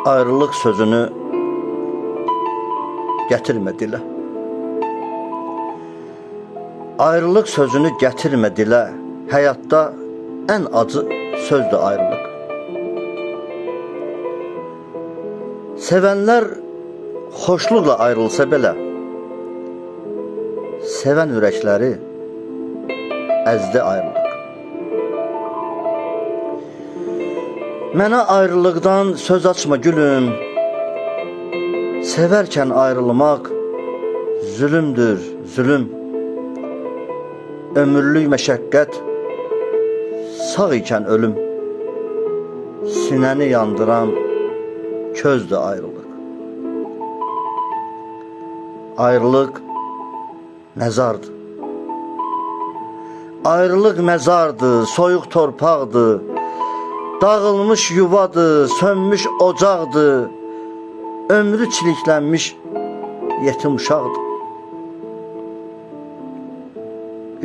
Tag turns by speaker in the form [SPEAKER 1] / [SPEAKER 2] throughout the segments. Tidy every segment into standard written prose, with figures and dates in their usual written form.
[SPEAKER 1] ayrılıq sözünü gətirmə dilə. Ayrılıq sözünü gətirmə dilə. Həyatda ən acı sözdür ayrılıq. Sevənlər xoşluqla ayrılsa belə, sevən ürəkləri əzdi ayrılıq. Mənə ayrılıqdan söz açma gülüm, sevərkən ayrılmaq zülümdür, zülüm. Ömürlük məşəqqət, sağ ikən ölüm. Sinəni yandıran közdür ayrılıq. Ayrılıq məzardır. Ayrılıq məzardır, soyuq torpaqdır. Dağılmış yuvadır, sönmüş ocaqdır. Ömrü çiliklənmiş yetim uşaqdır.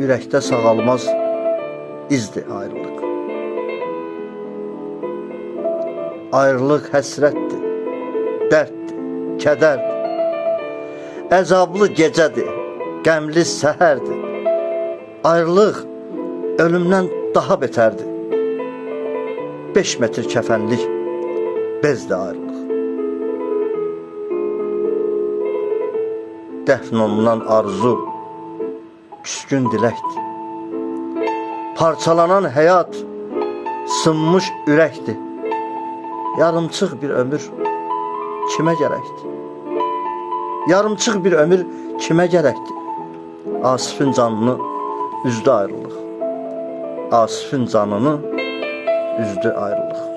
[SPEAKER 1] Ürəkdə sağalmaz izdir ayrılıq. Ayrılıq həsrətdir, dərddir, kədərdir. Əzablı gecədir, qəmli səhərdir. Ayrılıq ölümdən daha betərdir. 5 metr kəfənlik bezdir ayrılıq. Dəfn olunan arzu küskün diləkdir. Parçalanan həyat sınmış ürəkdir. Yarımçıq bir ömür kimə gərəkdir? Yarımçıq bir ömür kimə gərəkdir? Asifin canını üzdü ayrılıq. Asifin canını üzdü ayrılıq.